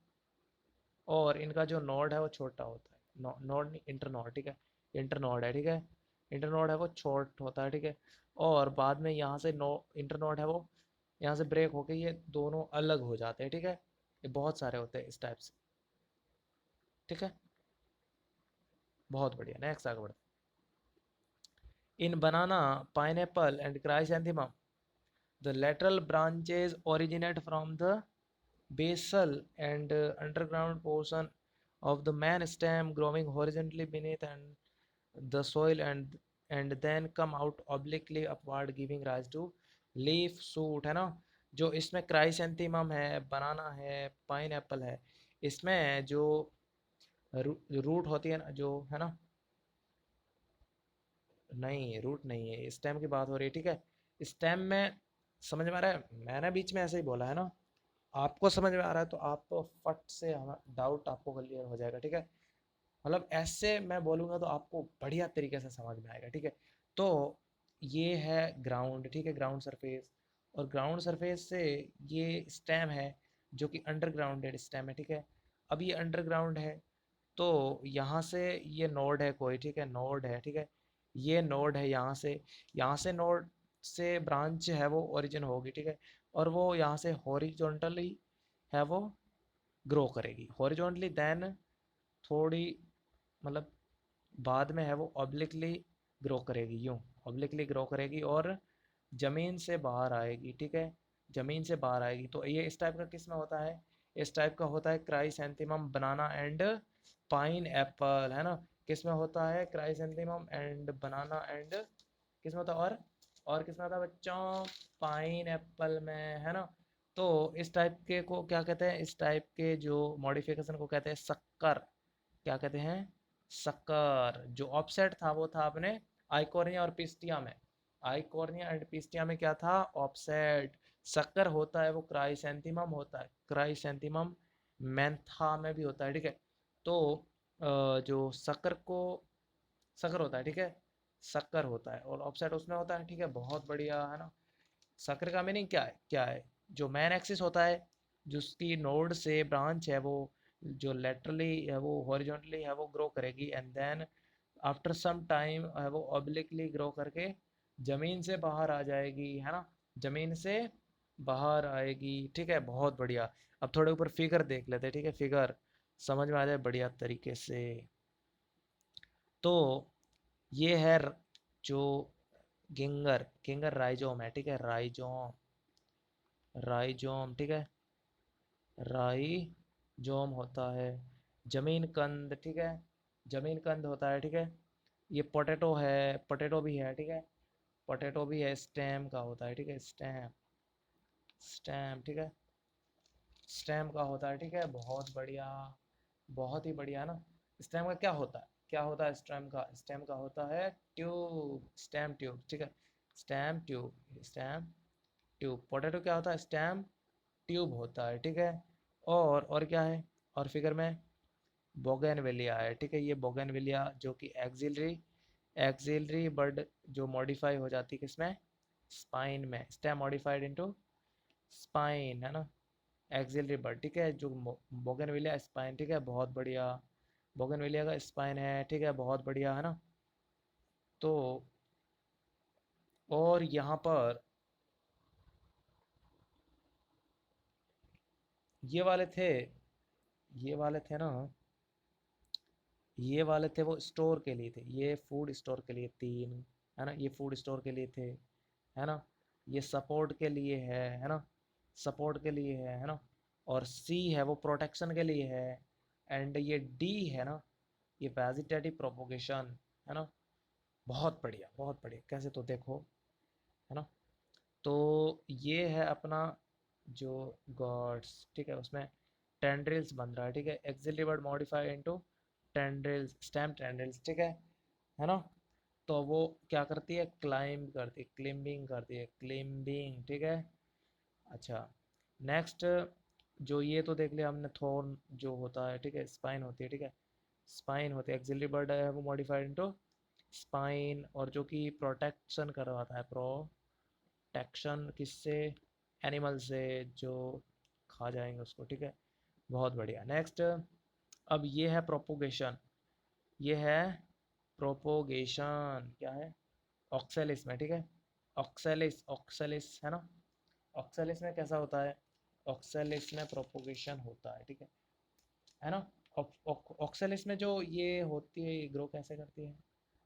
और इनका जो नोड है वो छोटा होता है, नोड नहीं, इंटरनोड, ठीक है, इंटरनोड है, ठीक है, इंटरनोड है वो छोट होता है, ठीक है, और बाद में यहाँ से नो इंटरनोड है वो यहाँ से ब्रेक होके ये दोनों अलग हो जाते हैं, ठीक है, ये बहुत सारे होते हैं इस टाइप से, ठीक है, बहुत बढ़िया, नेक्स्ट आगे बढ़ते हैं। In banana, pineapple and chrysanthemum, the lateral branches originate from the basal and underground portion of the main stem, growing horizontally beneath and the soil, and then come out obliquely upward, giving rise to leaf shoot, है ना, जो इसमें chrysanthemum है, बनाना है, pine Apple है, इसमें जो root होती है ना, जो है ना, नहीं रूट नहीं है, स्टेम की बात हो रही है, ठीक है, स्टेम में समझ में आ रहा है, मैंने बीच में ऐसे ही बोला है ना, आपको समझ में आ रहा है तो आप फट से डाउट आपको क्लियर हो जाएगा, ठीक है, मतलब ऐसे मैं बोलूँगा तो आपको बढ़िया तरीके से समझ में आएगा, ठीक है, तो ये है ग्राउंड, ठीक है, ग्राउंड सरफेस, और ग्राउंड सरफेस से ये स्टेम है जो कि अंडरग्राउंडेड स्टेम है, ठीक है, अब ये अंडरग्राउंड है तो यहाँ से ये नोड है कोई, ठीक है, नोड है, ठीक है, ये नोड है, यहाँ से नोड से ब्रांच है वो ओरिजिन होगी, ठीक है, और वो यहाँ से हॉरिजॉन्टली है वो ग्रो करेगी, हॉरिजॉन्टली, देन थोड़ी मतलब बाद में है वो ऑब्लिकली ग्रो करेगी, यूं ऑब्लिकली ग्रो करेगी और ज़मीन से बाहर आएगी, ठीक है, ज़मीन से बाहर आएगी, तो ये इस टाइप का किस में होता है, इस टाइप का होता है chrysanthemum, banana and pine Apple, है ना, किस में होता है, क्राइसैंथेमम एंड बनाना एंड किस में होता है, और किस में होता है बच्चों, पाइन एप्पल में, है ना, तो इस टाइप के को क्या कहते हैं, इस टाइप के जो मॉडिफिकेशन को कहते हैं शक्कर, क्या कहते हैं, शक्कर, जो ऑफसेट था वो था अपने आइकोर्निया और पिस्टिया में, आइकोर्निया एंड पिस्टिया में क्या था, ऑफसेट, शक्कर होता है वो क्राइसैंथेमम होता है, क्राइसैंथेमम मैंथा में भी होता है, ठीक है, तो जो शक्कर को शक्कर होता है, ठीक है, शक्कर होता है और ऑफसेट उसमें होता है, ठीक है, बहुत बढ़िया, है ना, शक्कर का मीनिंग क्या है, क्या है, जो मैन एक्सिस होता है, जो उसकी नोड से ब्रांच है वो जो लेटरली है वो हॉरिजॉन्टली है वो ग्रो करेगी, and then after some time है वो ऑब्लिकली ग्रो करके जमीन से बाहर आ जाएगी, है ना, जमीन से बाहर आएगी। ठीक है, बहुत बढ़िया। अब थोड़े ऊपर फिगर देख लेते हैं, ठीक है, फिगर समझ में आ जाए बढ़िया तरीके से। तो ये है जो गिंगर गिंगर राइजोम है, ठीक है, राइजोम, राइजोम, ठीक है, राइजोम होता है जमीन कंद, ठीक है, जमीन कंद होता है, ठीक है। ये पोटैटो है, पोटैटो भी है, ठीक है, पोटैटो भी है, स्टेम का होता है, ठीक है, स्टेम, स्टेम, ठीक है, स्टेम का होता है, ठीक है, बहुत बढ़िया, बहुत ही बढ़िया, है ना। स्टेम का क्या होता है, क्या होता है स्टेम का, स्टेम का होता है ट्यूब, स्टेम ट्यूब, ठीक है, stem tube, stem tube. Potato क्या होता है, स्टेम ट्यूब होता है, ठीक है। और क्या है, और फिगर में बोगेनविलिया है, ठीक है, ये बोगेनविलिया जो कि एक्सिलरी, एक्सिलरी बर्ड जो मॉडिफाई हो जाती है किसमें, स्पाइन में, स्टेम मॉडिफाइड इनटू स्पाइन, है ना, एक्सिलरी बर्ड, ठीक है, जो बोगेनविलिया स्पाइन, ठीक है, बहुत बढ़िया, बोगेनविलिया का स्पाइन है, ठीक है, बहुत बढ़िया, है ना। तो और यहाँ पर ये वाले थे, ये वाले थे ना, ये वाले थे वो स्टोर के लिए थे, ये फूड स्टोर के लिए तीन, है ना, ये फूड स्टोर के लिए थे, है ना, ये सपोर्ट के लिए है ना, सपोर्ट के लिए है ना, और सी है वो प्रोटेक्शन के लिए है, एंड ये डी है ना, ये वेजिटेटिव प्रोपोगेशन, है ना। बहुत बढ़िया, बहुत बढ़िया, कैसे तो देखो, है ना। तो ये है अपना जो गॉड्स, ठीक है, उसमें टेंड्रिल्स बन रहा है, ठीक है, axillary word modify into tendrils, stem tendrils, ठीक है ना। तो वो क्या करती है, क्लाइंब करती है, क्लिम्बिंग करती है, क्लिम्बिंग, ठीक है। अच्छा, नेक्स्ट, जो ये तो देख लिया हमने, थॉर्न जो होता है, ठीक है, स्पाइन होती है, ठीक है, स्पाइन होती है, एक्सिलरी वर्ड है वो मॉडिफाइड इनटू स्पाइन, और जो कि प्रोटेक्शन करवाता है, प्रोटेक्शन किससे, एनिमल से जो खा जाएंगे उसको, ठीक है, बहुत बढ़िया। नेक्स्ट, अब ये है प्रोपोगेशन, ये है प्रोपोगेशन, क्या है, ऑक्सेलिस में, ठीक है, ऑक्सेलिस, ऑक्सेलिस, है ना, ऑक्सेलिस में कैसा होता है, ऑक्सेलिस में प्रोपोगेशन होता है, ठीक है ना। ऑक्सेलिस में जो ये होती है, ये ग्रो कैसे करती है,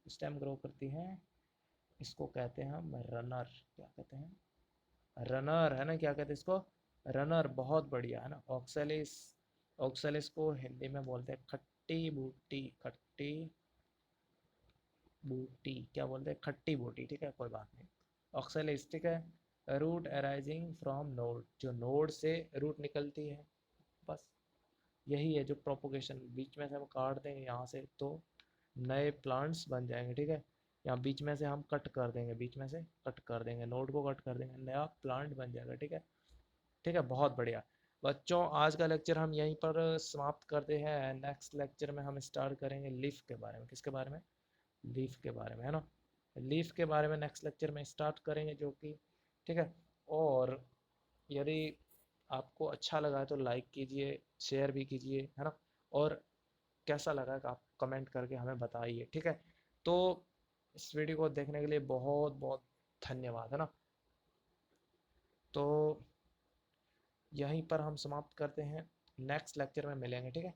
स्टेम ग्रो करती है, इसको कहते हैं हम रनर, क्या कहते हैं, रनर, है ना, क्या कहते हैं इसको, रनर, बहुत बढ़िया, है ना। ऑक्सेलिस, ऑक्सेलिस को हिंदी में बोलते हैं खट्टी बूटी, खट्टी बूटी, क्या बोलते हैं, खट्टी बूटी, ठीक है, कोई बात नहीं। ऑक्सेलिस, ठीक है, रूट अराइजिंग फ्रॉम नोड, जो नोड से रूट निकलती है, बस यही है जो प्रोपोगेशन, बीच में से हम काट देंगे यहाँ से तो नए प्लांट्स बन जाएंगे, ठीक है, यहाँ बीच में से हम कट कर देंगे, बीच में से कट कर देंगे, नोड को कट कर देंगे, नया प्लांट बन जाएगा, ठीक है, ठीक है, बहुत बढ़िया। बच्चों आज का लेक्चर हम यहीं पर समाप्त करते हैं, नेक्स्ट लेक्चर में हम स्टार्ट करेंगे लीफ के बारे में, किसके बारे में, लीफ के बारे में, है ना, लीफ के बारे में नेक्स्ट लेक्चर में स्टार्ट करेंगे, जो कि ठीक है। और यदि आपको अच्छा लगा है तो लाइक कीजिए, शेयर भी कीजिए, है ना, और कैसा लगा है आप कमेंट करके हमें बताइए, ठीक है। तो इस वीडियो को देखने के लिए बहुत बहुत धन्यवाद, है ना। तो यहीं पर हम समाप्त करते हैं, नेक्स्ट लेक्चर में मिलेंगे, ठीक है।